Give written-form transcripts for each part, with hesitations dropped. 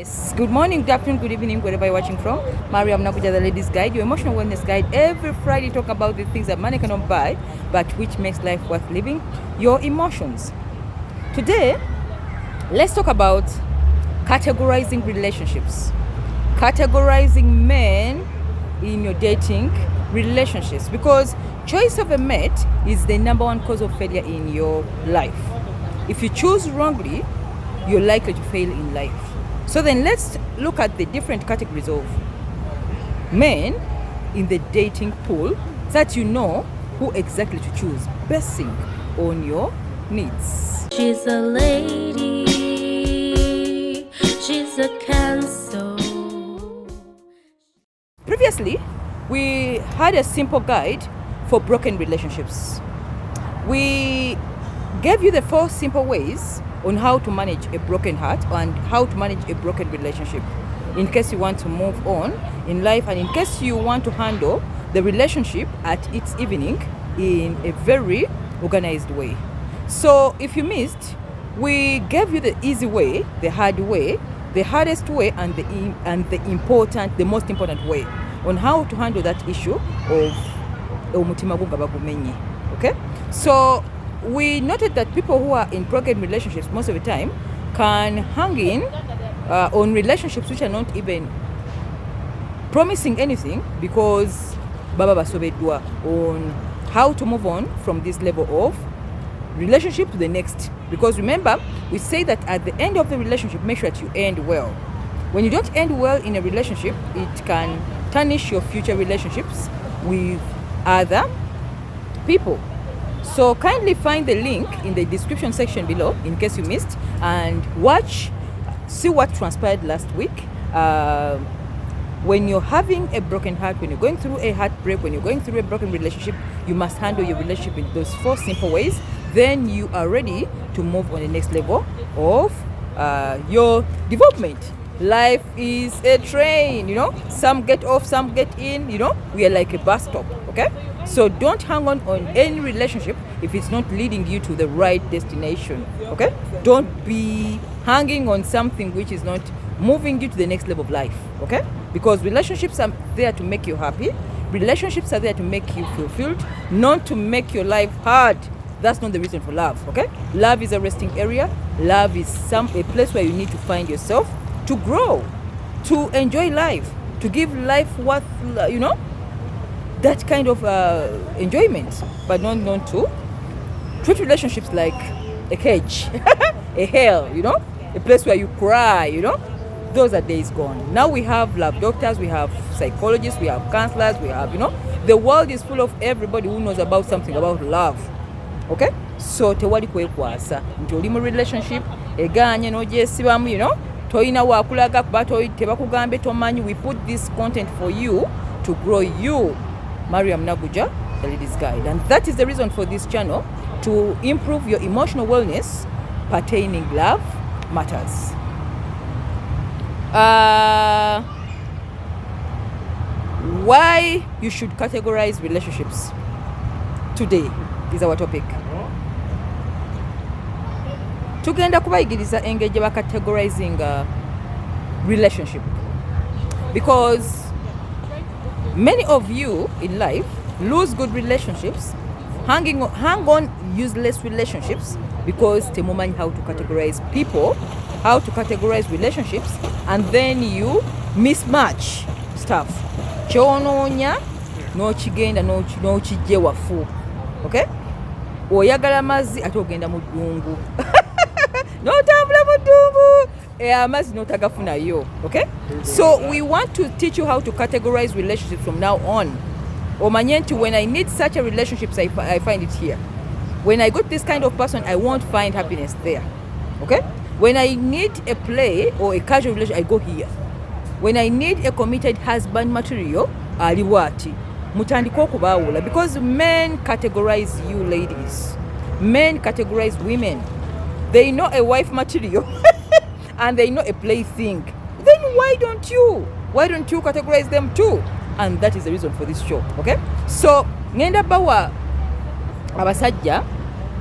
Yes, good morning, good afternoon, good evening, wherever you're watching from. Mariam, the ladies guide, your emotional wellness guide. Every Friday talk about the things that money cannot buy, but which makes life worth living, your emotions. Today, let's talk about categorizing relationships. Categorizing men in your dating relationships, because choice of a mate is the number one cause of failure in your life. If you choose wrongly, you're likely to fail in life. So then let's look at the different categories of men in the dating pool so that you know who exactly to choose, basing on your needs. She's a lady, she's a Cancer. Previously, we had a simple guide for broken relationships. We gave you the 4 simple ways on how to manage a broken heart and how to manage a broken relationship in case you want to move on in life and in case you want to handle the relationship at its evening in a very organized way. So if you missed, we gave you the easy way, the hard way, the hardest way, and the most important way on how to handle that issue of umutima gumenye. Okay? So we noted that people who are in broken relationships most of the time can hang in on relationships which are not even promising anything because baba basobedwa on how to move on from this level of relationship to the next. Because remember, we say that at the end of the relationship, make sure that you end well. When you don't end well in a relationship, it can tarnish your future relationships with other people. So kindly find the link in the description section below in case you missed and see what transpired last week. When you're having a broken heart, when you're going through a heartbreak, when you're going through a broken relationship, you must handle your relationship in those 4 simple ways. Then you are ready to move on the next level of your development. Life is a train, some get off, some get in, we are like a bus stop, okay? So don't hang on any relationship if it's not leading you to the right destination, okay? Don't be hanging on something which is not moving you to the next level of life, okay? Because relationships are there to make you happy. Relationships are there to make you fulfilled, not to make your life hard. That's not the reason for love, okay? Love is a resting area. Love is a place where you need to find yourself, to grow, to enjoy life, to give life worth, that kind of enjoyment, but not to treat relationships like a cage, a hell, a place where you cry, Those are days gone. Now we have love doctors, we have psychologists, we have counselors, we have, the world is full of everybody who knows about something about love. Okay? So tewali kwekwasa nti oli mu relationship eganye n'ogyesibamu, toyina wakulaga kuba tebakugambe tomanyi. We put this content for you to grow you, Mariam Naguja, the ladies guide, and that is the reason for this channel, to improve your emotional wellness pertaining love matters. Why you should categorize relationships today is our topic. Tugenda kubayigiriza engeri ba categorizing relationship, because many of you in life lose good relationships, hang on useless relationships because temumanyi how to categorize people, how to categorize relationships, and then you mismatch stuff. Kyononya n'okigenda n'okijje wafu. Okay? Oyagala mazzi ate ogenda mu ddungu. N'otambula mu ddungu. Amazzi n'otagafunayo. Okay? So we want to teach you how to categorize relationships from now on. Omanye nti when I need such a relationship, I find it here. When I got this kind of person, I won't find happiness there. Okay? When I need a play or a casual relationship, I go here. When I need a committed husband material, ali bwati. Mutandika okubaawula, because men categorize you ladies. Men categorize women. They know a wife material and they know a plaything. Then why don't you categorize them too? And that is the reason for this show, okay? So ngenda bawa abasajja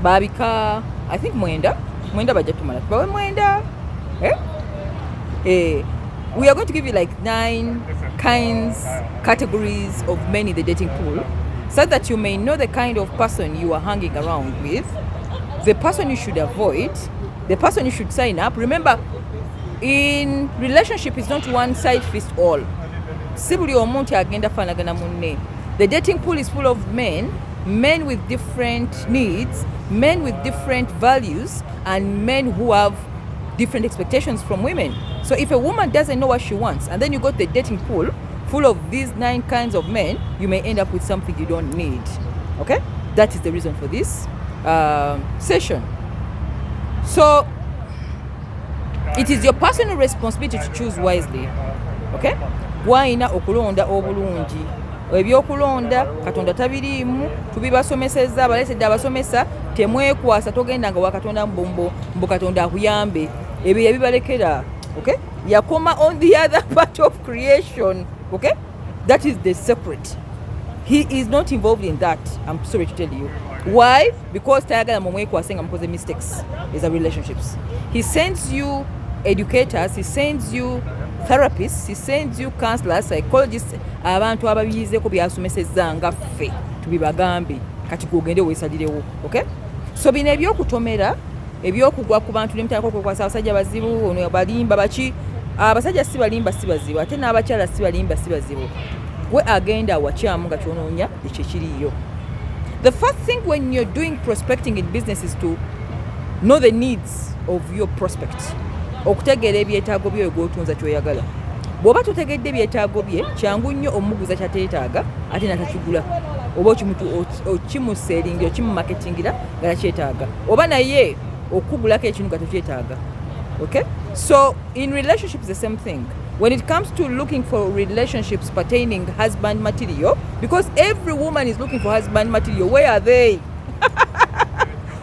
babika, I think mwenda bajja tumala bawe mwenda We are going to give you like 9 categories of men in the dating pool, so that you may know the kind of person you are hanging around with, the person you should avoid, the person you should sign up. Remember, in relationship, it's not one size fits all. The dating pool is full of men with different needs, men with different values, and men who have different expectations from women. So if a woman doesn't know what she wants, and then you got the dating pool full of these 9 kinds of men, you may end up with something you don't need. Okay? That is the reason for this session. So it is your personal responsibility to choose wisely. Okay? Waina okulonda obulungi. Ebyokulonda Katonda tabiriimu, tubibasomesezza, balesedde abasomesa, temwekwasa togenda nga wakatonda mbombo mbu Katonda akuyambe. Ebyo yabibalekera. Okay? Yakoma on the other part of creation. Okay? That is the secret. He is not involved in that. I'm sorry to tell you. Why? Because tayagala mumwekwase nga mukoze mistakes is a relationships. He sends you educators, he sends you therapists, he sends you counselors, psychologists, abantu ababiyizeeko byasomesezza nga ffe tubibagambe kati gogende weesalirewo. Okay? So bino ebyokutomera, ebyokugwa ku bantu nemutandika okwekwasa abasajja bazibu, ono balimba baki, abasajja si balimba si bazibu, ate n'abakyala si balimba si bazibu. Gwe agenda wakyamu nga kyonoonya ekyo ekiriyo. The first thing when you're doing prospecting in business is to know the needs of your prospect. Okutegeera ebyetaago bye gw'otunza kyoyagala. Bw'oba totegedde ebyetaago bye, kyangu nnyo omuguza kyateetaaga ate natakigula. Oba okimuseeringira, okimumarketingira nga takyetaaga. Oba naye okugulako ekintu nga tokyetaaga. Okay? So in relationships the same thing. When it comes to looking for relationships pertaining husband material, because every woman is looking for husband material, where are they?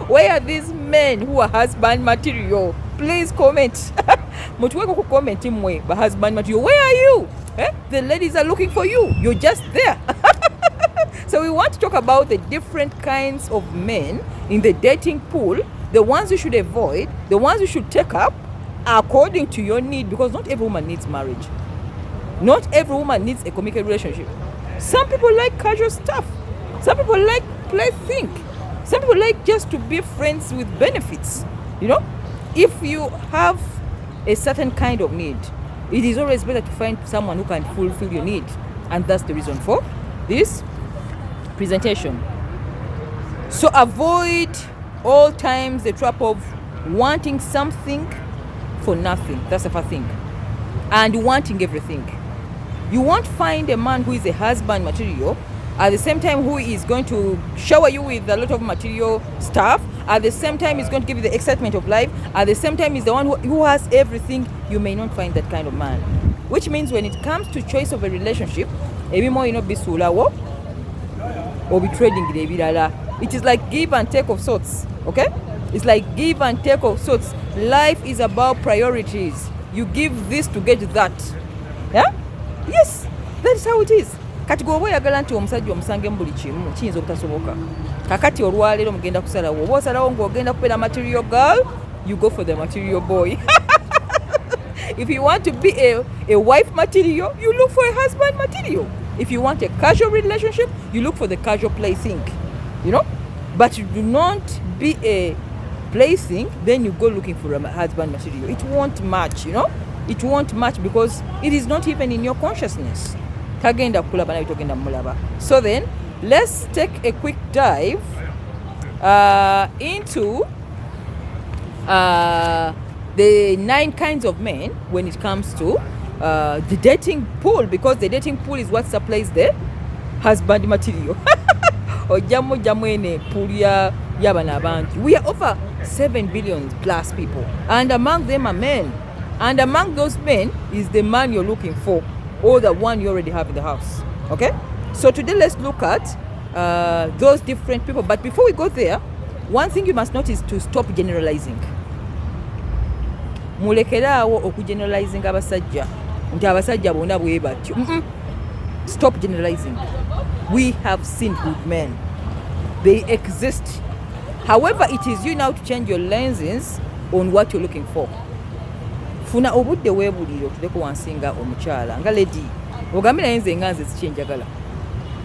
Where are these men who are husband material? Please comment. Mutuweko ku comment mwe ba husband material. Where are you? The ladies are looking for you. You're just there. So we want to talk about the different kinds of men in the dating pool, the ones you should avoid, the ones you should take up according to your need, because not every woman needs marriage. Not every woman needs a committed relationship. Some people like casual stuff. Some people like plaything. Some people like just to be friends with benefits. You know, if you have a certain kind of need, it is always better to find someone who can fulfill your need. And that's the reason for this presentation. So avoid all times the trap of wanting something for nothing. That's the first thing. And wanting everything. You won't find a man who is a husband material at the same time who is going to shower you with a lot of material stuff, at the same time is going to give you the excitement of life, at the same time is the one who has everything. You may not find that kind of man. Which means when it comes to choice of a relationship, ebi mo ino bisulawo or be trading ebirala. It is like give and take of sorts. Okay? It's like give and take of sorts. Life is about priorities. You give this to get that. Yeah? Yes, that is how it is. Kati gwe oyagala nti omusajja omusange mu buli kimu kiyinza obutasoboka. Kakati olwaleero mugenda kusalawo. Oba osalawo ng'ogenda kubeera material girl, you go for the material boy. If you want to be a wife material, you look for a husband material. If you want a casual relationship, you look for the casual plaything. You know? But you do not be a plaything, then you go looking for a husband material. It won't match, you know? It won't match because it is not even in your consciousness. So then, let's take a quick dive into the 9 kinds of men when it comes to the dating pool, because the dating pool is what supplies the husband material. We are over 7 billion plus people, and among them are men. And among those men is the man you're looking for, or the one you already have in the house. Okay? So today let's look at those different people. But before we go there, one thing you must notice to stop generalizing. Mulekeraawo okugeneralizing abasajja nti abasajja bonna bwe batyo. Stop generalizing. We have seen good men. They exist. However, it is you now to change your lenses on what you're looking for. funa obudde weebulire otuleko wansinga omukyala nga lady ogambe naye nze nga nze sikyenjagala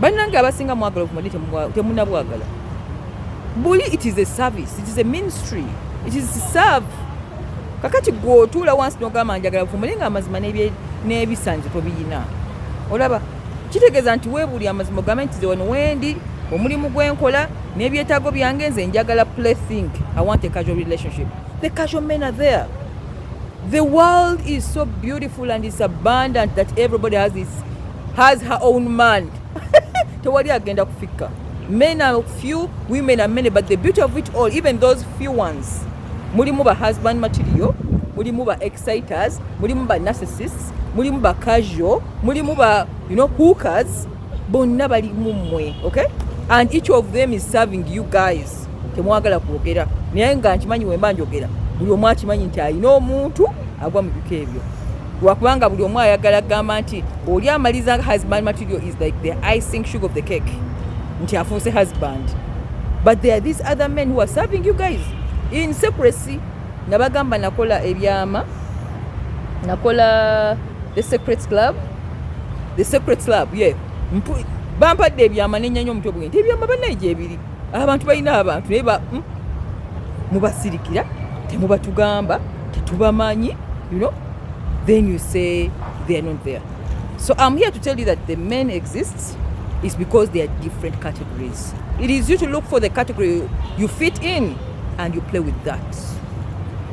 bannange abasinga mwagala obufumadi temunabwagala buli it is a service, it is a ministry, it is to serve. Kakati gwotuula wansi n'ogamba njagala bufumadi nga amazima n'ebisanze tobiyina olaba kitegeeza nti weebuli amazima ogambe nti ze wano wendi omulimu gwenkola n'ebyetaago byange nze njagala plaything. I want a casual relationship. The casual men are there. The world is so beautiful and it's abundant that everybody has her own man. Tewali agenda kufika. Men are few, women are many, but the beauty of it all, even those few ones, mulimu ba husband material, mulimu ba exciters, mulimu ba narcissists, mulimu ba casual, mulimu ba hookers, bonna bali mumwe, okay? And each of them is serving you guys. Temwagala kwogera naye nga nkimanyi wemba njogera buli omu akimanyi nti alina omuntu agwa mu bika ebyo lwakubanga buli omu ayagala gamba nti oli amaliza husband material is like the icing sugar of the cake nti afunse husband, but there are these other men who are serving you guys in secrecy. Nabagamba nakola ebyama, nakola the secret club, yeah. Bampadde ebyama n'ennyanya omutwe bwe nti ebyama bannaije ebiri abantu balina abantu naye mubasirikira temubatugamba tetubamanyi, then you say they are not there. So I'm here to tell you that the men exist is because they are different categories. It is you to look for the category you fit in and you play with that.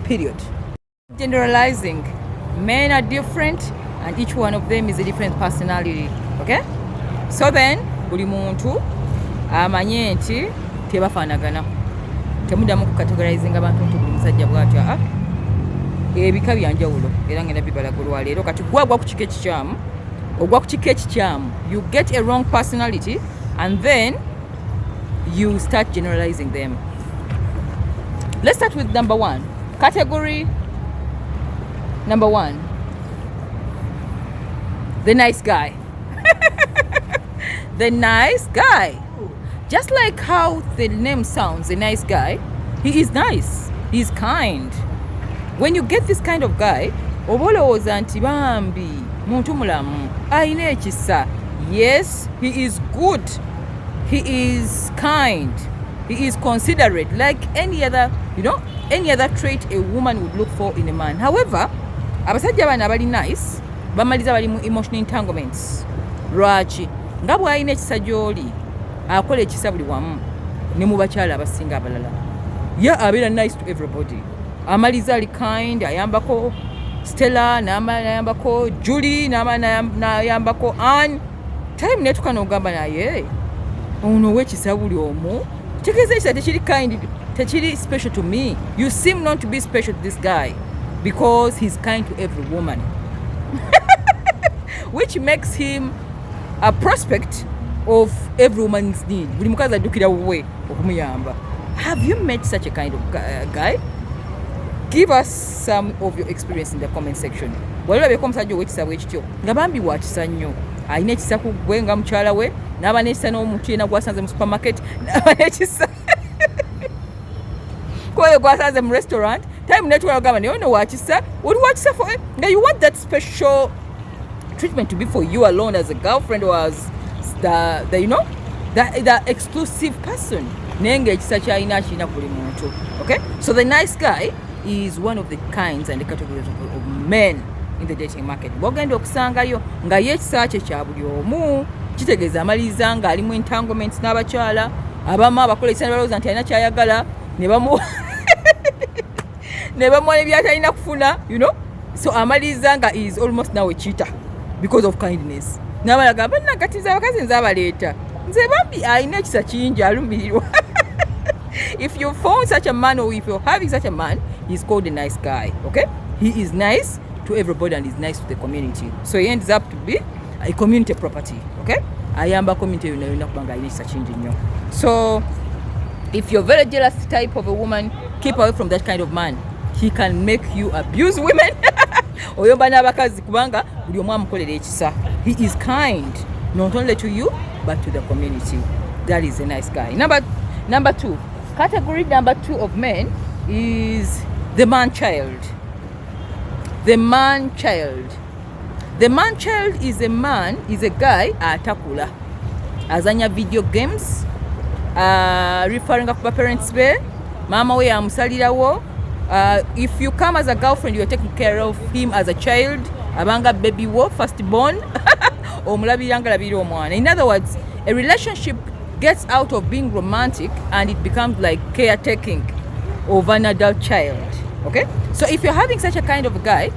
Period. Generalizing. Men are different and each one of them is a different personality. Okay? So then, buli muntu amanye nti tebafaanagana. Temuddamu ku categorizing abantu nti buli musajja bw'atyo. Ebika byanjawulo era ngenda bibalaga olwaleero kati gwagwa ku kika ekikyamu ogwa ku kika ekikyamu, you get a wrong personality and then you start generalizing them. Let's start with number one. Category number one. The nice guy. The nice guy. Just like how the name sounds, a nice guy, he is nice. He's kind. When you get this kind of guy, obolowooza nti bambi muntu mulamu ayina ekisa. Yes, he is good. He is kind. He is considerate, like any other trait a woman would look for in a man. However, abasajja bano abali nice bamaliza bali mu emotional entanglements. Lwaki? Nga bw'alina ekisa gy'oli akola ekisa buli wamu ne mu bakyala abasinga abalala. Abeera nice to everybody. Amaliza ali kind, ayambako Stella, n'ayambako Julie, n'ayambako Anne. Time netuka n'ogamba naye ono w'ekisa buli omu. Kitegeeza ekisa tekiri kind, tekiri special to me. You seem not to be special to this guy because he's kind to every woman. Which makes him a prospect of every woman's need. Buli mukazi addukira wuwe okumuyamba. Have you met such a kind of guy? Give us some of your experience in the comment section. Walabeko omusajja ow'ekisa bwekityo nga bambi wa kisa nnyo, alina ekisa ku gwe nga mukyala we, n'aba n'ekisa n'omuntu yenna gwasanze mu supermarket, n'aba n'ekisa kwoyo gwasanze mu restaurant. Time netwala ogamba naye ono wa kisa, oli wa kisa for nga you want that special treatment to be for you alone as a girlfriend or as the exclusive person. Naye ng'ekisa kyalina kirina buli muntu. Okay? So the nice guy is one of the kinds and the categories of men in the dating market. Bw'ogenda okusangayo nga y'ekisa kye kya buli omu, kitegeeza amaliza nga alimu entanglements n'abakyala abamu abakola ekisa ne balowooza nti alina kyayagala ne bamuwa ne byatalina kufuna, so amaliza nga is almost now a cheater because of kindness. N'abalaga bannakatiza abakazi nze abaleeta nze bambi alina ekisa kingi alumirirwa. If you found such a man or if you're having such a man, he's called a nice guy, okay? He is nice to everybody and he's nice to the community. So he ends up to be a community property, okay? Ayamba community yonna kubanga alina ekisa kingi nnyo. So if you're very jealous type of a woman, keep away from that kind of man. He can make you abuse women. Oyomba n'abakazi kubanga buli omu amukolera ekisa. He is kind, not only to you, but to the community. That is a nice guy. Number two. Category number two of men is the man child. The man child. The man child is a guy atakula. Azanya video games, referring to parents be, mama we amusalirawo. If you come as a girlfriend, you're taking care of him as a child. Abanga baby wo, firstborn. In other words, a relationship gets out of being romantic and it becomes like caretaking of an adult child. Okay? So if you're having such a kind of a guy,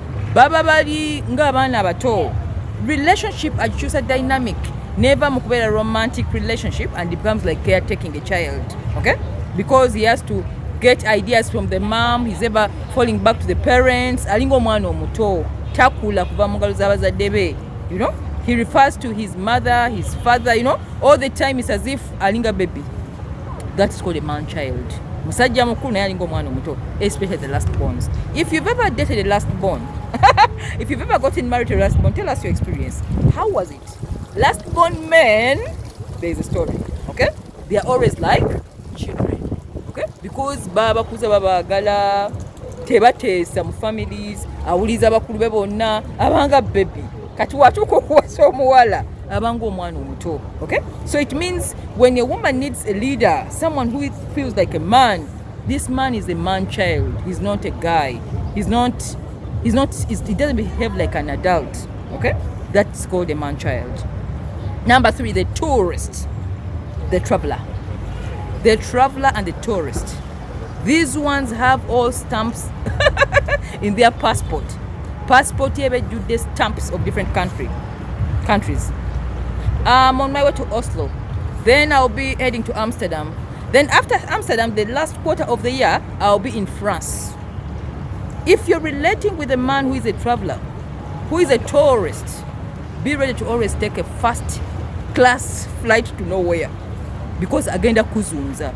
relationship choose a dynamic. Never mukubera a romantic relationship and it becomes like caretaking a child. Okay? Because he has to get ideas from the mom, he's ever falling back to the parents. Alingo mwana omuto takula kuva mungalo z'abazadde. You know? He refers to his mother, his father, you know, all the time it's as if alinga baby. That's called a man child. Musajja mukulu naye alinga omwana omuto, especially the last borns. If you've ever dated a last born, if you've ever gotten married to a last born, tell us your experience. How was it? Last born men, there is a story, okay? They are always like children, okay? Because baba kuza babagala, tebateesa mu families, awuliza abakulu be bonna, abanga baby. Kati watuko kuwasa omuwala abanga omwana omuto. Okay? So it means when a woman needs a leader, someone who feels like a man, this man is a man child. He's not a guy. He doesn't behave like an adult. Okay? That's called a man child. Number 3, the tourist, the traveler. The traveler and the tourist. These ones have all stamps in their passport. Passport here do the stamps of different countries. I'm on my way to Oslo. Then I'll be heading to Amsterdam. Then after Amsterdam, the last quarter of the year, I'll be in France. If you're relating with a man who is a traveler, who is a tourist, be ready to always take a first class flight to nowhere. Because agenda kuzunza.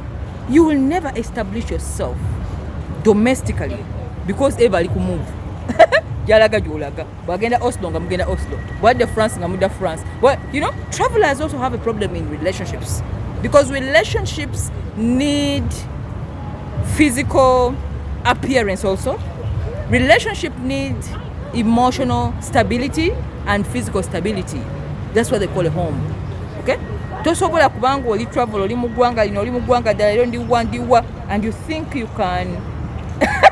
You will never establish yourself domestically because everybody can move. Jalaga jolaga. Bagenda Oslo nga mugenda Oslo. Wadde France nga muda France. Well, you know, travelers also have a problem in relationships. Because relationships need physical appearance also. Relationship needs emotional stability and physical stability. That's what they call a home. Okay? Tosobola kubanga oli travel oli mugwanga lino oli mugwanga ddala ndiwa and you think you can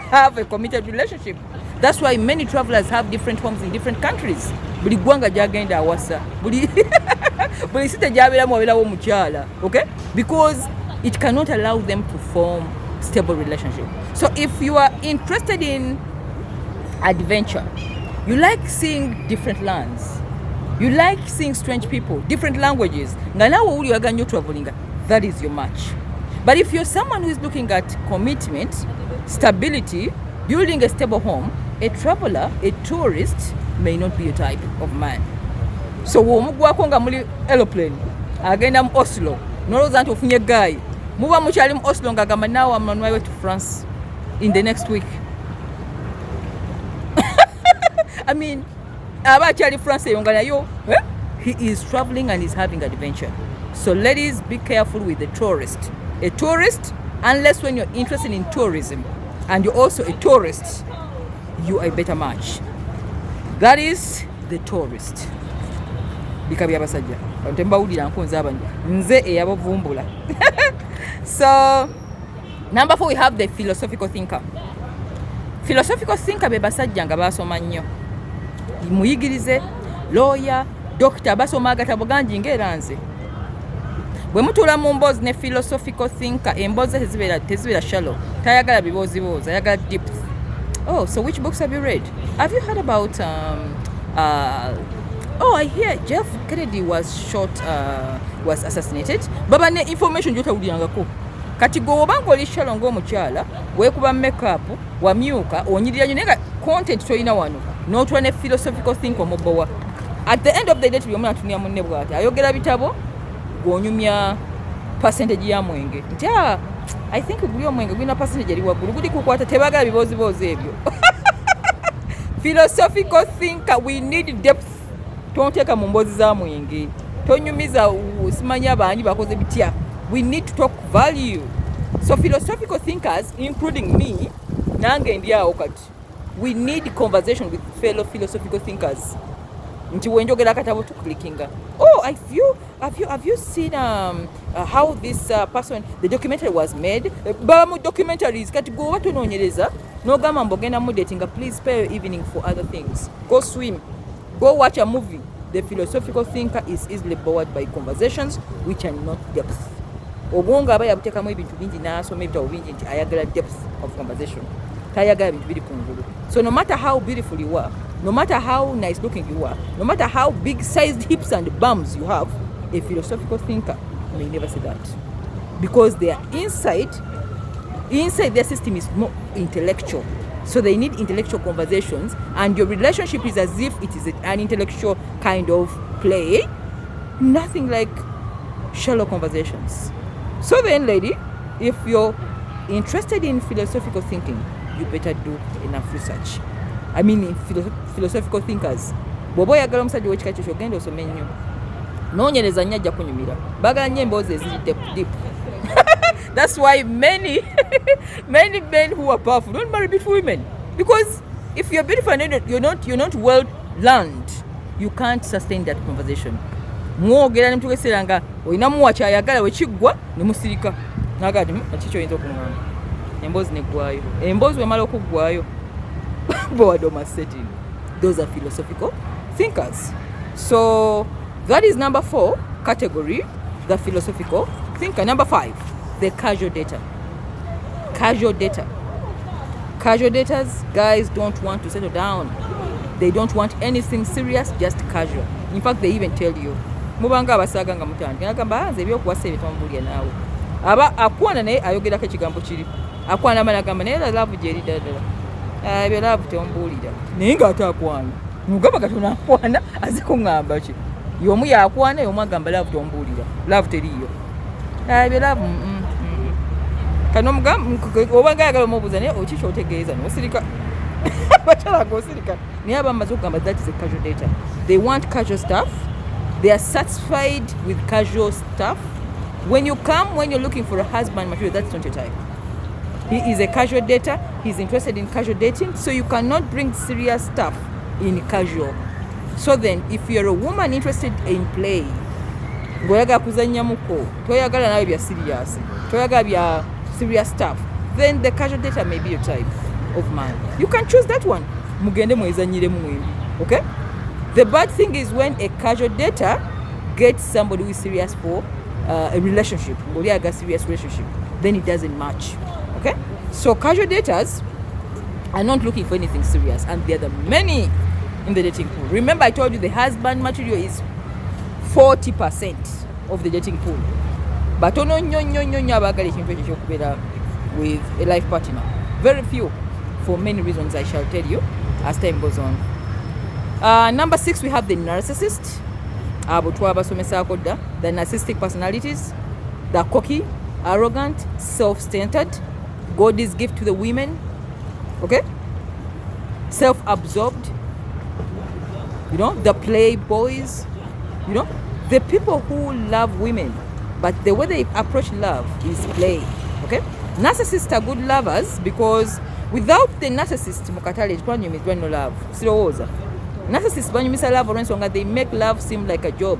have a committed relationship. That's why many travelers have different homes in different countries. Buli gwanga jagenda awasa. Buli site jabiramu wabirawo mukyala. Okay? Because it cannot allow them to form stable relationship. So if you are interested in adventure, you like seeing different lands, you like seeing strange people, different languages, nga nawe uli waganyo traveling, that is your match. But if you're someone who is looking at commitment, stability, building a stable home, a traveler, a tourist may not be your type of man. So womugwako nga muli aeroplane agenda mu Oslo noloza nti ofunye guy muba mukyali mu Oslo nga gamba now I'm on my way to France in the next week. I mean, aba akyali France eyo nga nayo he is traveling and is having adventure. So ladies, be careful with the tourist. A tourist, unless when you're interested in tourism and you're also a tourist, you are a better match. That is the tourist. Bikabi abasajja ntemba udira nkonza abandi nze eyabavumbula. So number 4, we have the philosophical thinker. Philosophical thinker be basajja nga basoma nnyo, muyigirize, lawyer, doctor, basoma agatabo gangi ng'era nze. Bwe mutuula mu mboozi ne philosophical thinker, emboozi tezibeera shallow, tayagala biboozibozi, ayagala depth. Oh, so which books have you read? Have you heard about I hear Jeff Kennedy was was assassinated. Baba ne information jotawulirangako. Kati go obanga oli shallow ng'omukyala, weekuba makeup, wamyuka, onyirira nnyo naye content toyina wano. N'otula ne philosophical thinker omubbowa. At the end of the day tuli omu atunira munne bw'ati. Ayogera bitabo, gw'onyumya percentage ya mwenge. Nti I think guli omwenge gulina percentage eri waggulu, guli kukwata tebagala biboozibozi ebyo. Philosophical thinker, we need depth. Tonteeka mu mboozi za mwenge. Tonyumiza simanyi abangi bakoze bitya. We need to talk value. So philosophical thinkers, including me, nange ndi awo kati. we need conversation with fellow philosophical thinkers. Nti wenjogera akatabo tuklikinga. Oh, have you seen how this person, the documentary was made? Bamu documentaries kati go batononyereza nogamba mbogenda mu dating, please spare your evening for other things. Go swim. Go watch a movie. The philosophical thinker is easily bored by conversations which are not depth. Obwongo aba yabutekamu ebintu bingi n'asoma ebitabo bingi nti ayagala depth of conversation. Tayagala bintu biri kungulu. So no matter how beautiful you are, no matter how nice looking you are, no matter how big sized hips and bums you have, a philosophical thinker may never say that. Because their inside their system is more intellectual. So they need intellectual conversations, and your relationship is as if it is an intellectual kind of play, nothing like shallow conversations. So then, lady, if you're interested in philosophical thinking, you better do enough research. I mean, in philosophical thinkers. Bobo yagala omusajja w'ekika kyo kyogenda osome nnyo. Noonyereza nnyo ajja kunyumira. Bagala nnyo emboozi eziri deep. That's why many men who are powerful don't marry beautiful women. Because if you're beautiful and you're not well learned, you can't sustain that conversation. Mwogera ne mutugeseera nga olina muwa kyayagala wekiggwa ne musirika. Nagati ekikyo oyinza okuŋŋamba. Emboozi neggwayo. Emboozi wemala okuggwayo. Boredom setting. Those are philosophical thinkers. So that is number 4 category, the philosophical thinker. Number 5, the casual dater. Casual dater. Casual daters, guys don't want to settle down. They don't want anything serious, just casual. In fact, they even tell you, mubanga abasaga nga mutandika nagamba nze ebyokuwasa ebitombuulya naawe. Aba akwana naye ayogerako ekigambo kiri. Akwana amala agamba naye love gyeri ddala. Ebyo love tombuulira. Naye ng'ate akwana. Mugamba Katonda akwana aze kuŋŋamba ki? Y'omu yakwana y'omu agamba love tombuulira. Love teriiyo. Ebyo love kano mugamba oba ngayagala omubuuza naye oki ky'otegeeza n'osirika. Bakyala ng'osirika. Naye abamaze okugamba that is a casual dater. They want casual stuff. They are satisfied with casual stuff. When you're looking for a husband material, that's not your type. He is a casual dater. He's interested in casual dating. So you cannot bring serious stuff in casual. So then, if you're a woman interested in play, ngoyagala kuzannya muko, toyagala nawe bya serious, toyagala bya serious stuff, then the casual dater may be your type of man. You can choose that one. Mugende mwezanyire mwembi. Okay? The bad thing is when a casual dater gets somebody who is serious for a relationship, or a serious relationship, then it doesn't match. Okay? So casual daters are not looking for anything serious, and there are many in the dating pool. Remember I told you the husband material is 40% of the dating pool. But ono nnyo abagala ekintu ekyo ky'okubeera with a life partner. Very few, for many reasons I shall tell you as time goes on. Number 6, we have the narcissist. Abo twabasomesaako dda. The narcissistic personalities. The cocky, arrogant, self-centered, God's gift to the women. Okay? Self-absorbed. You know, the playboys. You know, the people who love women, but the way they approach love is play. Okay? Narcissists are good lovers because without the narcissist, mukatale twanyumizwa no love. Sirowooza. Narcissists banyumisa love olw'ensonga they make love seem like a job.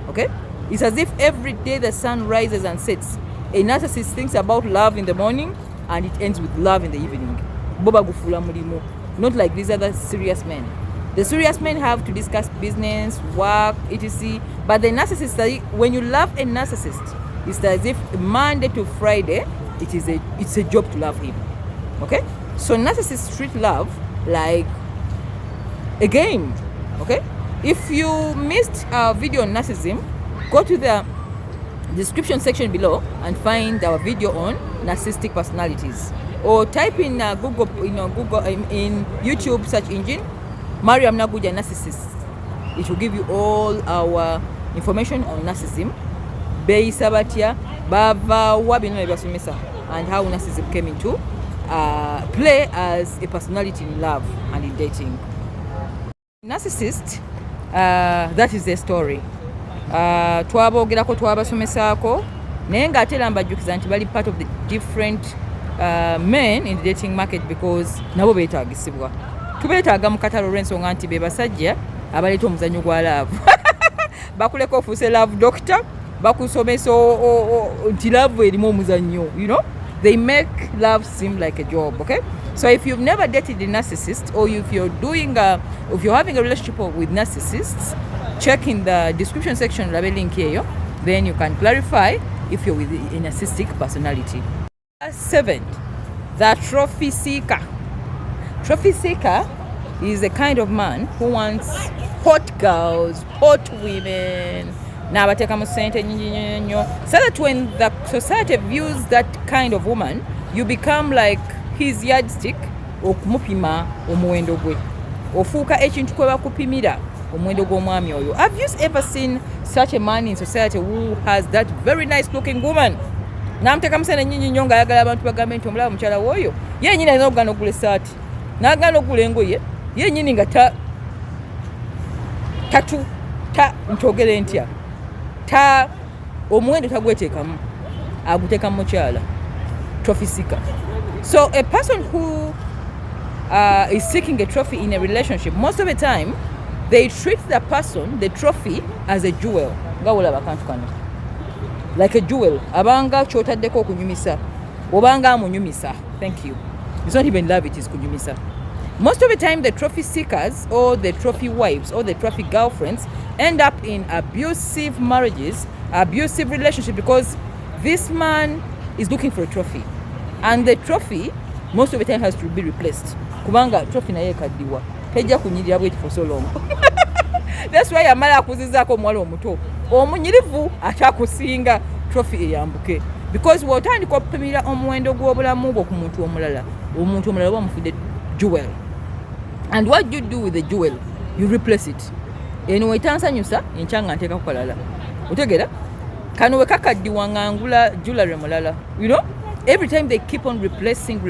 Okay? It's as if every day the sun rises and sets. A narcissist thinks about love in the morning and it ends with love in the evening. Boba gufula mulimo. Not like these other serious men. The serious men have to discuss business, work, etc. But the narcissist, when you love a narcissist, it's as if Monday to Friday, it's a job to love him. Okay? So narcissists treat love like a game. Okay? If you missed our video on narcissism, go to the description section below and find our video on narcissistic personalities. Or type in Google, in YouTube search engine, Mariam Naguja narcissist. It will give you all our information on narcissism. Beisa batya, bava wabino ebasomesa, and how narcissism came into play as a personality in love and in dating. Narcissist, that is their story. Twabogerako twabasomesaako naye ng'ate era mbajjukiza nti bali part of the different men in the dating market because nabo beetaagisibwa. tubeetaaga mu katalo olw'ensonga nti be basajja abaleeta omuzannyo gwa laavu bakuleka ofuuse love doctor bakusomesa nti love erimu omuzannyo, you know, they make love seem like a job. Okay, so if you've never dated a narcissist, or if you're having a relationship with narcissists, check in the description section labe link here, then you can clarify if you're with a narcissistic personality. 7, the trophy seeker. Trophy seeker is a kind of man who wants hot girls, hot women, n'abateeka mu ssente nnyingi nnyo, so that when the society views that kind of woman, you become like his yardstick, okumupima omuwendo gwe, ofuuka ekintu kwe bakupimira omuwendo gw'omwami oyo. Have you ever seen such a man in society who has that very nice looking woman? N'amuteeka mu ssente nnyingi nnyo ng'ayagala abantu bagambe nti omulaba mukyala w'oyo yennyini alina okugana okugula essaati, n'agana okugula engoye yennyini nga ntogere ntya omuwendo tagweteekamu, aguteeka mu mukyala. Trophy seeker. So a person who is seeking a trophy in a relationship, most of the time they treat the trophy as a jewel. Nga olaba akantu kano, like a jewel, abanga kyotaddeko okunyumisa obanga amunyumisa. Thank you. It's not even love, it is kunyumisa. Most of the time, the trophy seekers or the trophy wives or the trophy girlfriends end up in abusive marriages, abusive relationships, because this man is looking for a trophy. And the trophy, most of the time, has to be replaced. Kubanga trophy naye kaddiwa. Tejja kunyirira bweti for so long. That's why amala akuzizaako omuwala omuto. Omunyirivu akyakusinga trophy eyambuke. Because wotandika okupimira omuwendo gw'obulamu bwo ku muntu omulala. Omuntu omulala bamufudde jewel. And what you do with the jewel, you replace it. Eno wetansanyusa enkyanga nteeka kukalala. Otegera? Kano we kakaddiwa ngangula jewelry mulala. You know? Every time they keep on replacing.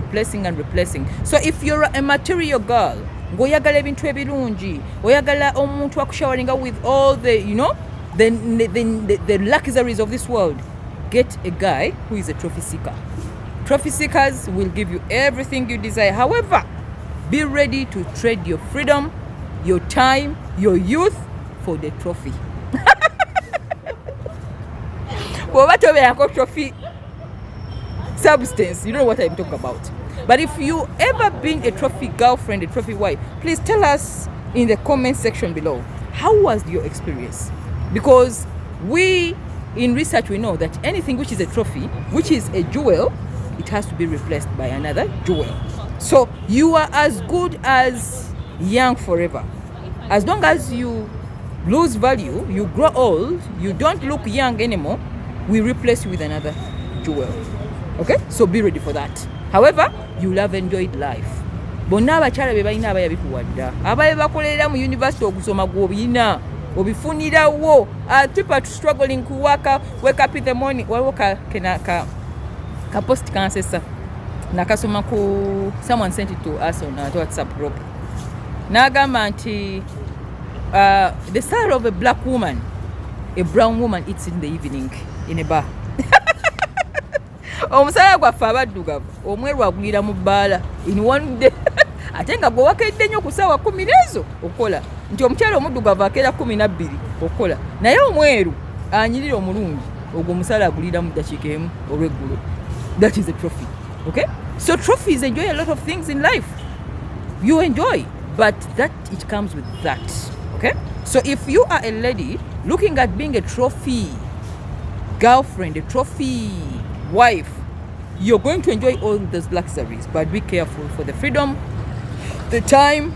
So if you're a material girl, ngoyagala ebintu ebirungi, oyagala omuntu akushawaringa with all the, you know, the luxuries of this world, get a guy who is a trophy seeker. Trophy seekers will give you everything you desire. However, be ready to trade your freedom, your time, your youth for the trophy. Trophy substance, you know what I'm talking about. But if you ever been a trophy girlfriend, a trophy wife, please tell us in the comment section below, how was your experience? Because in research we know that anything which is a trophy, which is a jewel, it has to be replaced by another jewel. So you are as good as young forever. As long as you lose value, you grow old, you don't look young anymore, we replace you with another jewel. Okay? So be ready for that. However, you'll have enjoyed life. Bonna abakyala be balina abayabikuwadda. Abaye bakolera mu university okusoma gw'obiyina. Obifunirawo. People are struggling to wake up in the morning. Waliwo ka post kansesa. Nakasoma ku someone sent it to us on our WhatsApp group. Nagamba nti the salary of a black woman, a brown woman eats in the evening in a bar. Omusala gwaffe abaddugavu omweru agulira mu bbaala in one day. Ate nga gwe wakedde nnyo ku ssaawa 10 ezo okola nti omukyala omuddugavu akeera 12 okola naye omweru anyirira omulungi ogwo omusala agulira mu ddakiika emu olw'eggulo. That is a trophy. Okay? So trophies enjoy a lot of things in life. You enjoy, but that it comes with that. Okay? So if you are a lady looking at being a trophy girlfriend, a trophy wife, you're going to enjoy all those luxuries, but be careful for the freedom, the time,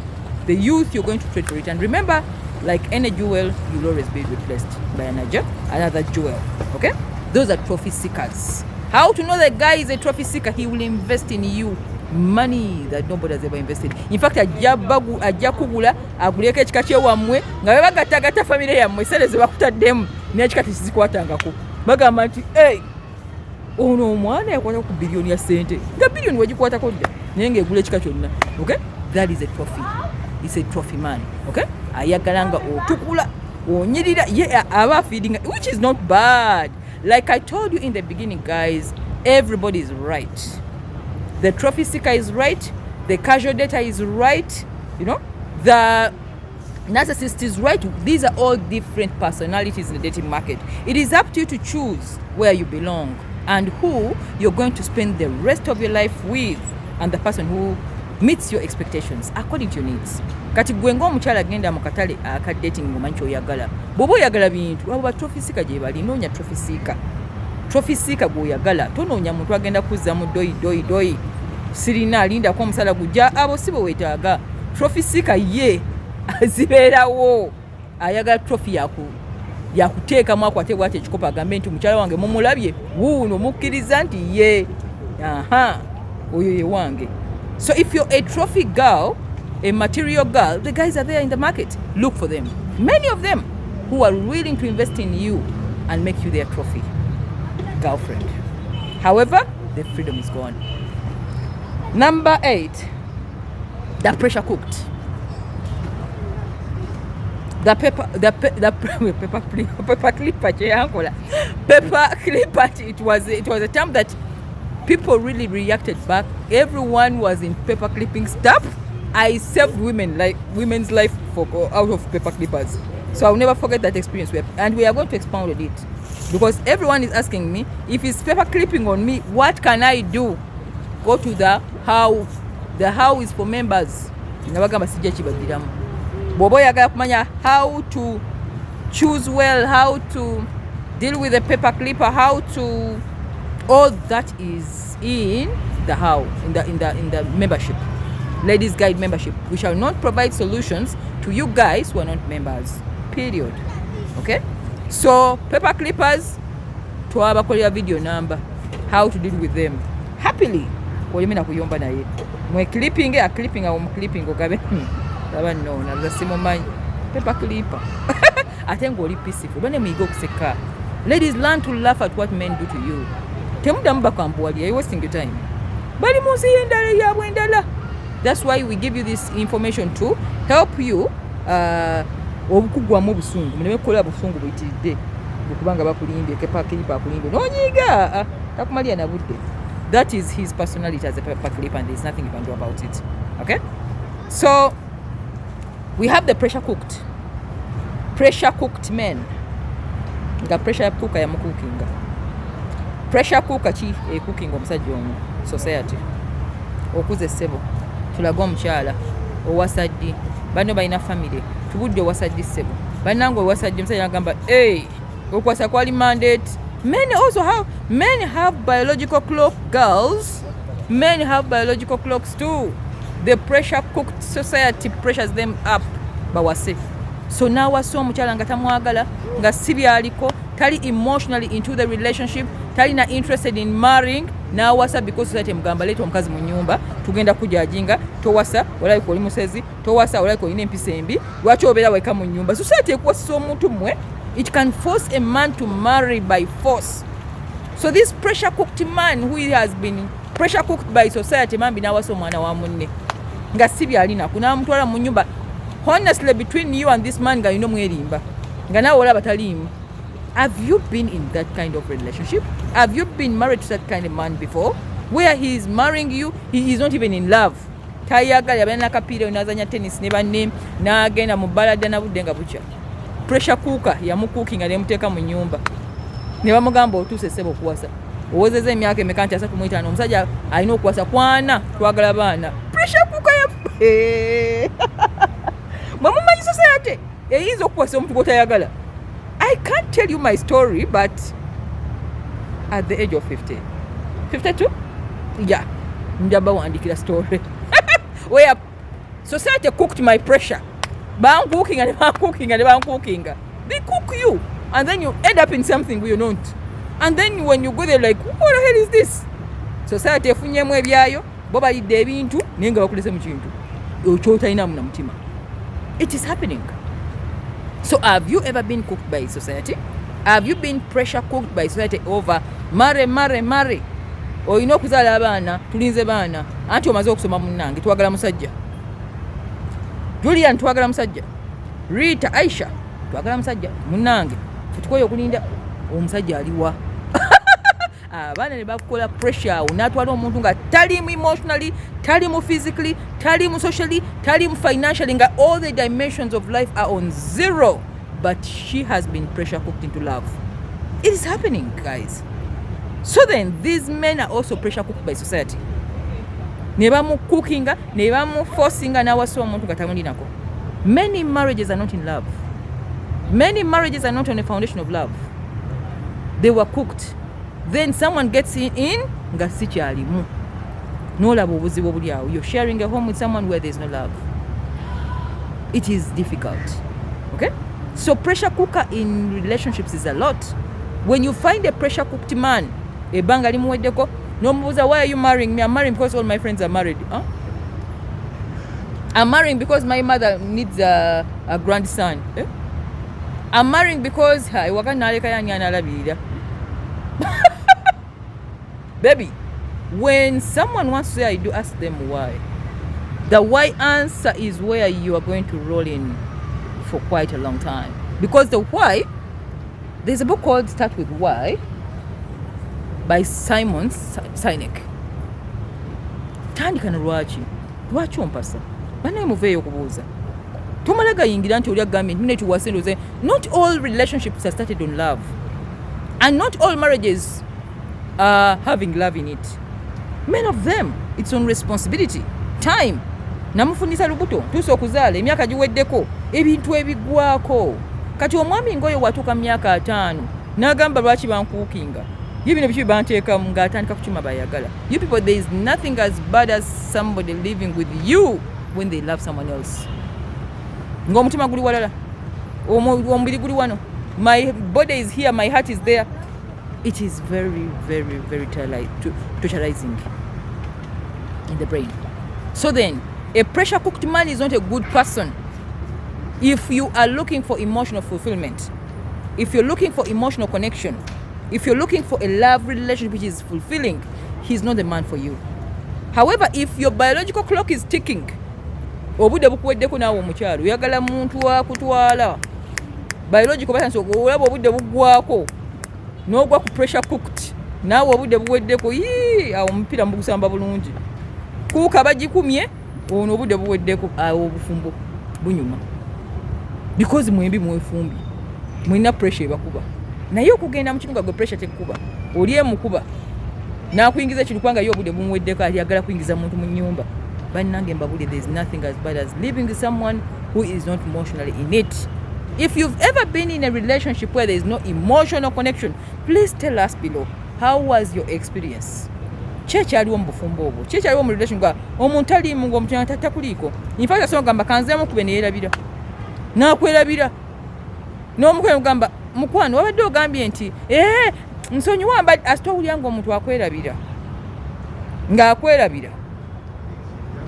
the youth you're going to trade for it. And remember, like any jewel, you'll always be replaced by another jewel. Okay? Those are trophy seekers. How to know the guy is a trophy seeker? He will invest in you money that nobody has ever invested. In fact, ajja kugula aguleko ekika kyewammwe nga bwe bagattagatta famire yammwe esente ze bakutaddemu n'ekika tekizikwatangako. Bagamba nti ono omwana yakwata ku biliyoni ya ssente nga biliyoni wagikwatako dda naye ng'egula ekika kyonna. Okay? That is a trophy. It's a trophy man. Okay? Ayagala nga otukula onyirira ye aba feeding, which is not bad. Like I told you in the beginning, guys, everybody is right. The trophy seeker is right. The casual dater is right. The narcissist is right. These are all different personalities in the dating market. It is up to you to choose where you belong and who you're going to spend the rest of your life with, and the person who meets your expectations according to your needs. Kati gwe ng'omukyala agenda mu katale aka dating ngomanyi ky'oyagala. Bw'oba oyagala bintu abo ba trophy seeker gye bali, noonya trophy seeker. Trophy seeker gw'oyagala tonoonya muntu agenda kuzza mu doyi sirina alindako omusala gujja, abo si bo weetaaga. Trophy seeker ye azibeerawo ayagala trophy yakuteekamu akwate bwate ekikopo agambe nti mukyala wange mumulabye wuuno mukkiriza nti ye oyo ye wange. So if you're a trophy girl, a material girl, the guys are there in the market. Look for them. Many of them who are willing to invest in you and make you their trophy girlfriend. However, the freedom is gone. Number 8, the pressure cooked. The paper clipper. It was a term that people really reacted back. Everyone was in paper clipping stuff. I saved women's life out of paper clippers. So I'll never forget that experience. And we are going to expound on it because everyone is asking me, if it's paper clipping on me, what can I do? Go to the how. The how is for members. Bobo yagala kumanya how to choose well, how to deal with the paper clipper, how to, all that is in the how, in the membership, ladies guide membership. We shall not provide solutions to you guys who are not members, period. Okay, so paper clippers twabakolera video number how to deal with them happily. Oyemena kuyomba naye mwe clipping a clipping awo mu clipping ogabe no naza simumanyi paper clipper ate ng'oli peaceful. Don't me go kuseka. Ladies, learn to laugh at what men do to you. Temudamu bakambuwali, you're wasting your time. Bali munsi y'endala yabwe endala. That's why we give you this information to help you obukugwamu obusungu. Muleme kukola busungu buyitiridde okubanga bakulimbye paper clipper akulimbye n'onyiiga takumalya na budde. That is his personality as a paper clipper, and there's nothing you can do about it. Okay, so we have the pressure cooked men. Nga pressure cooker ya mukukinga. Pressure cooker chi cooking omusajja omu society. Okuze sebo. Tulaga omukyala owasaddi. Bano balina family. Tubudde owasaddi sebo. Banango owasaddi omusajja agamba, okwasa kwali mandate. Men have biological clock, girls. Men have biological clocks too. The pressure cooked society pressures them up bawase. So now waso omukyala nga tamwagala nga sibyaliko tali emotionally into the relationship, tali na interested in marrying, na wasa because society mugamba leto omukazi mu nyumba tugenda kujajinga towasa wala ko oli musezi towasa wala ko ine empisa embi lwaki obera weka mu nyumba. Society ekwasa omuntu mwe, it can force a man to marry by force. So this pressure cooked man who has been pressure cooked by society man bina wasa omwana wa munne nga sibyalina kuna mutwala mu nyumba. Honestly, between you and this man, you know mwerimba. Ngana wala batalimu. Have you been in that kind of relationship? Have you been married to that kind of man before? Where he is marrying you, he is not even in love. Tayaga yabana kapira unazanya tennis neba name na agenda mu balada na budenga bucha. Pressure cooker ya mukuki nga nemuteka mu nyumba. Ne bamugamba otuse sebo kuwasa. Owozeze emyaka emekanta 35 omusajja alina okuwasa kwana twagala baana. Pressure cooker ya Mama society eyinza okuwasa omuntu gw'otayagala. I can't tell you my story, but at the age of 50, 52, yeah, njaba wandikira story where society cooked my pressure. Bang cooking. They cook you, and then you end up in something you don't. And then when you go there, like, what the hell is this? Society efunyemu ebyayo bo balidde ebintu nenga bakulese mu kintu okyota ina muna mutima. It is happening. So have you ever been cooked by society? Have you been pressure cooked by society over mare oyina okuzaala abaana tulinze baana anti omaze okusoma munnange twagala musajja. Julian twagala musajja. Rita Aisha twagala musajja munnange tukoye okulinda omusajja aliwa. Abaana ne bakola pressure unatwala omuntu nga tali mu emotionally, tali mu physically, talimu socially, talimu financially, nga all the dimensions of life are on zero, but she has been pressure cooked into love. It is happening, guys. So then these men are also pressure cooked by society. Ne bamu cookinga, ne bamu forcinga n'awasa omuntu katamulinako. Many marriages are not in love. Many marriages are not on a foundation of love. They were cooked. Then someone gets in nga si kyalimu. N'olaba obuzibu obuli awo. You're sharing a home with someone where there's no love. It is difficult. Okay? So pressure cooker in relationships is a lot. When you find a pressure cooked man, ebanga limuweddeko, nomubuuza, why are you marrying me? I'm marrying because all my friends are married. Huh? I'm marrying because my mother needs a grandson. Eh? I'm marrying because baby, when someone wants to say I do, ask them why. The why answer is where you are going to roll in for quite a long time. Because the why, there's a book called Start With Why by Simon Sinek. Tandika na lwaki ompasa banaye muveeyo okubuuza tomala gayingira nti oli agambye nti tuwase ndoze. Not all relationships are started on love, and not all marriages are having love in it. Many of them, it's on responsibility, time. Namufunisa lubuto tuso okuzaala emyaka giweddeko ebintu ebigwako. Kati omwami ngoyo watuuka myaka 5 n'agamba lwaki bankuukinga bino bikibi banteeka ng'atandika kukyuma bayagala. You people, there is nothing as bad as somebody living with you when they love someone else. Ng'omutima guli walala, omubiri guli wano, my body is here, my heart is there. It is very, very, very totalizing in the brain. So then, a pressure cooked man is not a good person. If you are looking for emotional fulfillment, if you're looking for emotional connection, if you're looking for a love relationship which is fulfilling, he's not the man for you. However, if your biological clock is ticking, obudde bukuweddeko naawe omukyalo oyagala muntu akutwala, biological balance olaba obudde buggwako n'ogwa ku pressure cooked, naawe obudde buweddeko, awo omupiira mbugusamba bulungi, kuuka bagikumye, ono obudde buweddeko, awo obufumbo bunyuma, because mwembi mwefumbi, mwina pressure ebakuba. Naye okugenda mu kibuga gwe pressure tekuba, oli emukuba n'akuyingiza ekintu kubanga ye obudde bumuweddeko, ayagala kuyingiza muntu mu nnyumba. Bannange mbabulire, there is nothing as bad as living with someone who is not emotionally in it. If you've ever been in a relationship where there is no emotional connection, please tell us below, how was your experience? Kyaliwo mu bufumbo obwo, kyaliwo mu relation nga omuntu alimu ng'omukyala takuliiko. In fact, asonga gamba kanzeemu kube neerabira, n'akwerabira n'omukwano ogamba mukwano wabadde ogambye nti nsonyiwa mba asita owulya ng'omuntu akwerabira ng'akwerabira,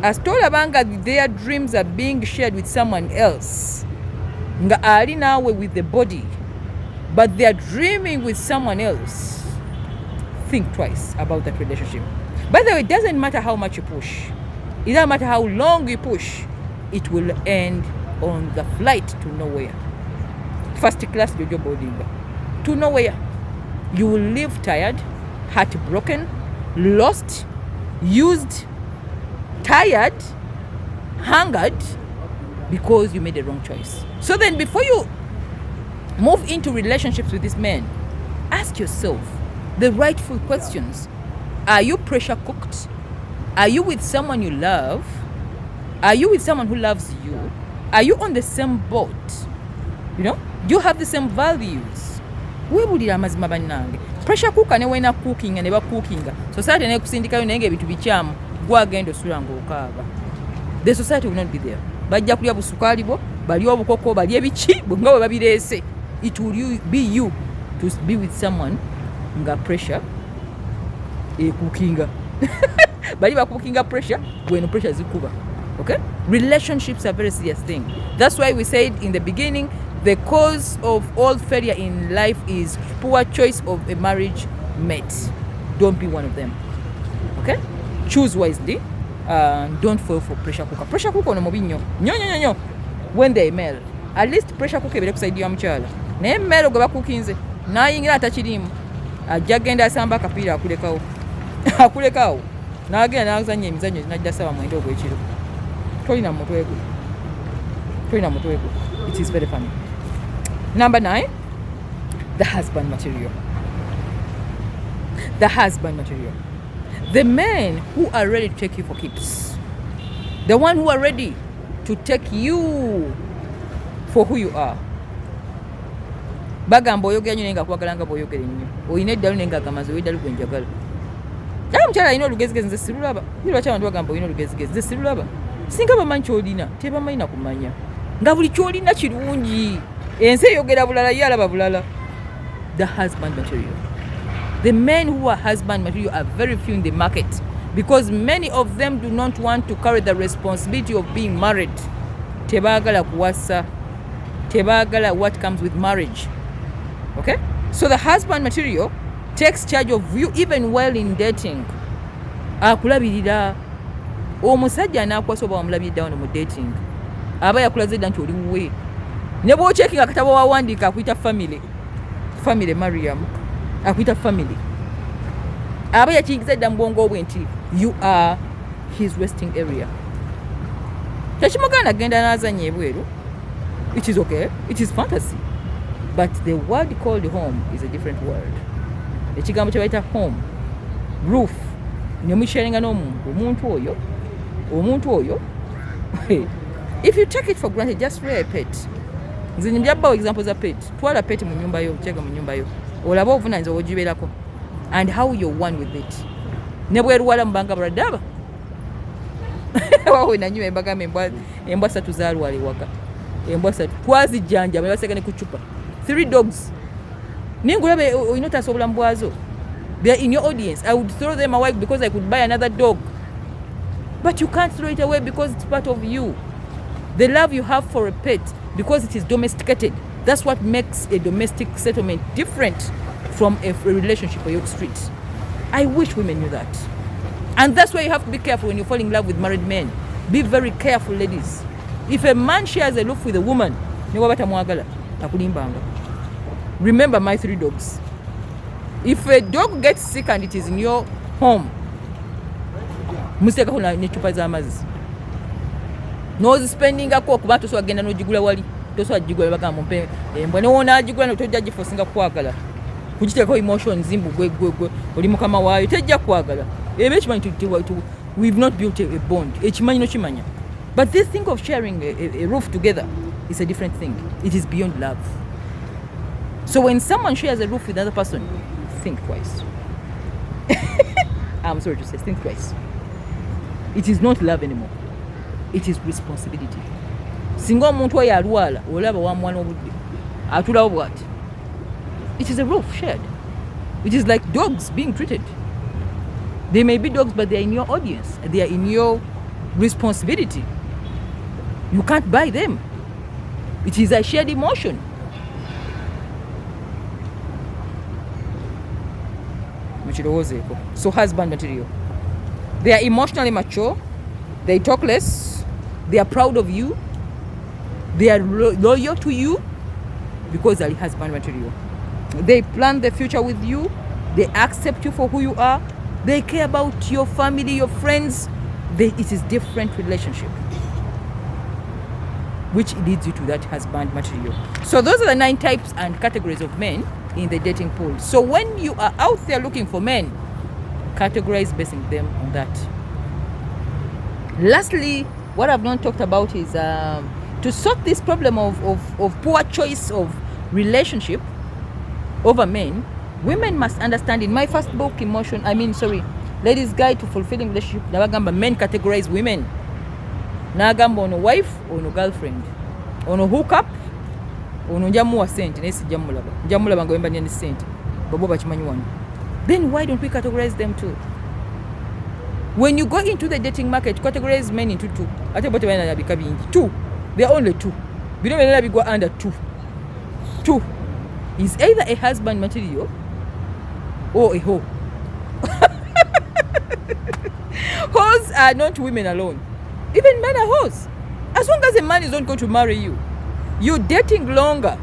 asita olaba nga their dreams are being shared with someone else, nga ali naawe with the body, but they are dreaming with someone else. Think twice about that relationship. By the way, it doesn't matter how much you push, it doesn't matter how long you push, it will end on the flight to nowhere. First class jojo boarding to nowhere. You will live tired, heartbroken, lost, used, tired, hungered, because you made the wrong choice. So then before you move into relationships with this man, ask yourself the rightful questions. Are you pressure cooked? Are you with someone you love? Are you with someone who loves you? Are you on the same boat? You know? Do you have the same values? Webulira amazima bannange. Pressure cooker ne wena cooking ne ba cookinga. Society ne kusindikayo naye ebintu bikyamu. Gwa agenda osula ng'okaaba. The society will not be there. Bajja kulya busukali bwo, bali obukoko, bali ebiki, nga bwe babireese. It will be you to be with someone nga pressure cookinga. Bali ba cookinga pressure, when pressure zikuba. Okay? Relationships are a very serious thing. That's why we said in the beginning, the cause of all failure in life is poor choice of a marriage mate. Don't be one of them. Okay? Choose wisely. Don't fall for pressure cooker. Pressure cooker no mubi nnyo. Nnyo. When they male. At least pressure cooker ebere kusaidia mukyala. Naye male gwe bakukinze. Nayingira atakirimu. Ajja genda asamba akapiira akulekawo. Akulekawo. N'agenda n'azannya emizannyo n'ajja saba mwenda ogw'ekiro. tolina mutwe gwe. It is very funny. Number 9, the husband material. The husband material. The men who are ready to take you for keeps. The one who are ready to take you for who you are. Bagamba oyogera nnyo nenga kwagala nga bw'oyogera ennyo. Oyina eddalu nenga agamazi oyiddalu gwe njagala. Omukyala alina olugezigezi nze sirulaba. Lwaki abantu bagamba olina olugezigezi nze sirulaba. Singa bamanyi ky'olina tebamanyi na kumanya. Nga buli ky'olina kirungi. Ensi eyogera bulala ye alaba bulala. The husband material. The men who are husband material are very few in the market because many of them do not want to carry the responsibility of being married. Tebaagala kuwasa. Tebaagala what comes with marriage. Okay? So the husband material takes charge of you even while in dating. Akulabirira. Omusajja anaakwasa oba wamulabiridde wano mu dating. Aba yakulaze dda nti oli wuwe. Ne bw'ochecking akatabo wawandiika akuyita family. Family Mariam. Akuyita family. Aba yakiyingiza dda mu bwongo bwe nti you are his resting area. Tekimuganda agenda n'azannya ebweru. It is okay. It is fantasy. But the word called home is a different word. Ekigambo kye bayita home, roof, ne musharinga n'omuntu oyo. If you take it for granted, just rear a pet. Nze njabbawo examples za pet. Twala pet mu nyumba yo, chega mu nyumba yo. Olaba ovunaanyizibwa ogibeerako. And how you're one with it. Ne bweruwala mubanga buladaba. Wawe nanyuma embagamba embwa 3 zaalwala ewaka. Embwa 3 twazijjanja baseka ne ku chupa. 3 dogs. Ningulabe oyinota obulamu bwazo. They are in your audience. I would throw them away because I could buy another dog. But you can't throw it away because it's part of you. The love you have for a pet because it is domesticated. That's what makes a domestic settlement different from a relationship or York Street. I wish women knew that. And that's why you have to be careful when you fall in love with married men. Be very careful, ladies. If a man shares a roof with a woman, remember my 3 dogs. If a dog gets sick and it is in your home, museka ne chupa z'amazzi. N'ozipendingako kuba tosobola genda n'ogigula wali. Tosobola gigula bagamba mpe embwa ne wona agigula n'otojja gifosinga kwagala. Kugiteekako emotions zimbu gwe oli mukama waayo tejja kwagala. Ekimanyi we've not built a bond. Ekimanyi no kimanya. But this thing of sharing a roof together is a different thing. It is beyond love. So when someone shares a roof with another person, think twice. I'm sorry to say, think twice. It is not love anymore. It is responsibility. Singa omuntu oyo alwala olaba wamwana obudde atulawo bw'ati. It is a roof shared. It is like dogs being treated. They may be dogs, but they are in your audience. They are in your responsibility. You can't buy them. It is a shared emotion. So husband material. They are emotionally mature. They talk less. They are proud of you. They are loyal to you because they are husband material. They plan the future with you. They accept you for who you are. They care about your family, your friends. It is different relationship, which leads you to that husband material. So those are the 9 types and categories of men in the dating pool. So when you are out there looking for men, categorize basing them on that. Lastly, what I've not talked about is to solve this problem of poor choice of relationship over men. Women must understand. In my first book, Ladies Guide to Fulfilling Relationship, nabagamba men categorize women. Nagamba ono wife, ono girlfriend, ono hookup, ono njamuwa sente nesi jamulaba nga wemba ni sente babo bakimanyi wano. Then why don't we categorize them too? When you go into the dating market, categorize men into 2. Ate bote bana nabika bingi 2. There are only 2. Bino bina bigwa under 2. 2 is either a husband material or a hoe. Hoes are not women alone. Even men are hoes. As long as a man is not going to marry you, you're dating longer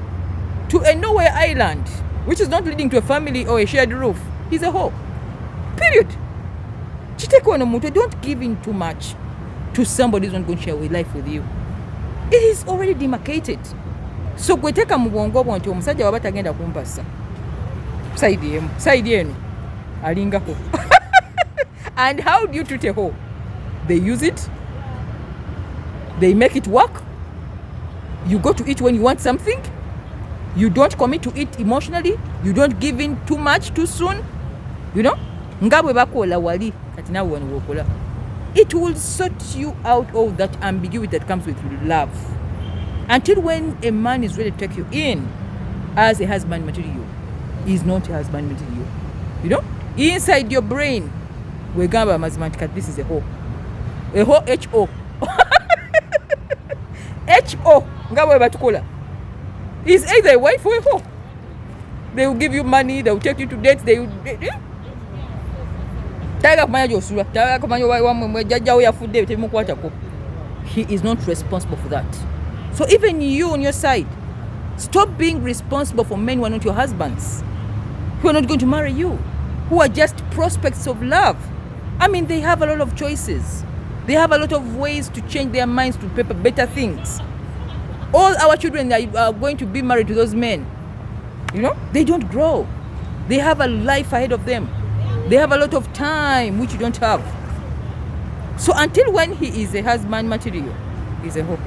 to a nowhere island, which is not leading to a family or a shared roof. He's a hoe. Period. Don't give in too much. to somebody who's not going to share life with you. It is already demarcated. So gweteka mu bwongo bwo nti omusajja waba tagenda kumpasa side eno alingako. And how do you treat a hoe? They use it, they make it work. You go to it when you want something. You don't commit to it emotionally. You don't give in too much too soon. You know? Ngabwe bakola wali kati nawe wano wokola. It will sort you out of that ambiguity that comes with love. Until when a man is ready to take you in as a husband material, he is not a husband material. You know? Inside your brain, we gamba mathematical, this is a hoe. A hoe, H-O. H-O. Ngabwe batukola. Is either a wife or a hoe. They will give you money, they will take you to dates, they will... He is not responsible for that. So even you on your side, stop being responsible for men who are not your husbands, who are not going to marry you, who are just prospects of love. I mean, they have a lot of choices. They have a lot of ways to change their minds to better things. All our children are going to be married to those men. You know, they don't grow. They have a life ahead of them. They have a lot of time which you don't have. So until when he is a husband material, he's a hoe.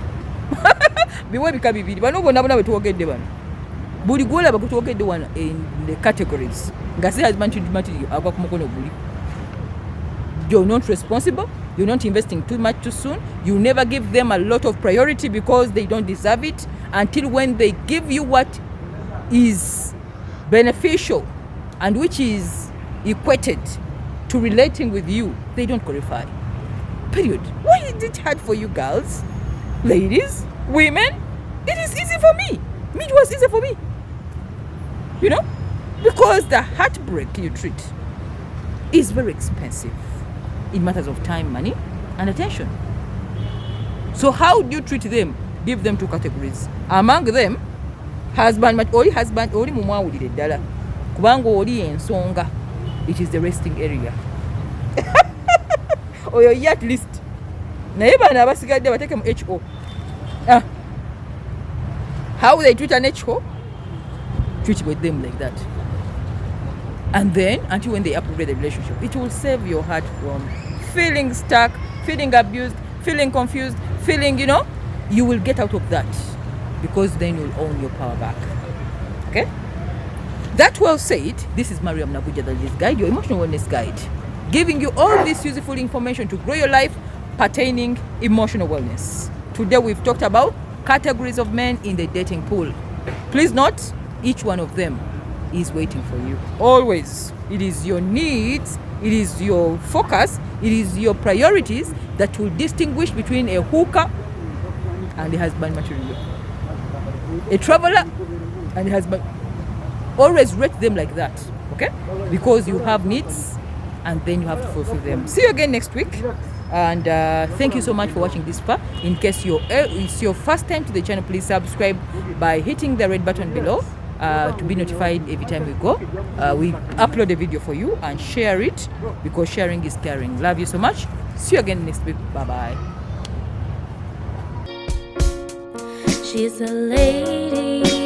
Biwe bikabibiri bano bonna betuwogedde bano buli gwola bakutuwogedde wano in the categories nga si husband material agwa ku mukono guli. You're not responsible. You're not investing too much too soon. You never give them a lot of priority because they don't deserve it. Until when they give you what is beneficial and which is equated to relating with you, they don't qualify. Period. Why is it hard for you girls, ladies, women? It is easy for me. It was easy for me. You know? Because the heartbreak you treat is very expensive in matters of time, money, and attention. So how do you treat them? Give them two categories. Among them, husband, oli mumwawulire ddala. Kubanga oli ensonga. It is the resting area. Oyo ye at least. Naye bano abasigadde bateke mu HO. How they treat an HO? Treat with them like that. And then, until when they upgrade the relationship, it will save your heart from feeling stuck, feeling abused, feeling confused, feeling, you will get out of that. Because then you'll own your power back. Okay? That well said, this is Mariam Nabuja, the List Guide, your emotional wellness guide. Giving you all this useful information to grow your life pertaining emotional wellness. Today we've talked about categories of men in the dating pool. Please note, each one of them is waiting for you. Always. It is your needs, it is your focus, it is your priorities that will distinguish between a hooker and a husband material. A traveler and a husband. Always rate them like that, okay? Because you have needs and then you have to fulfill them. See you again next week. And thank you so much for watching this far. In case it's your first time to the channel, please subscribe by hitting the red button below to be notified every time we go. We upload a video for you and share it because sharing is caring. Love you so much. See you again next week. Bye-bye. She's a lady.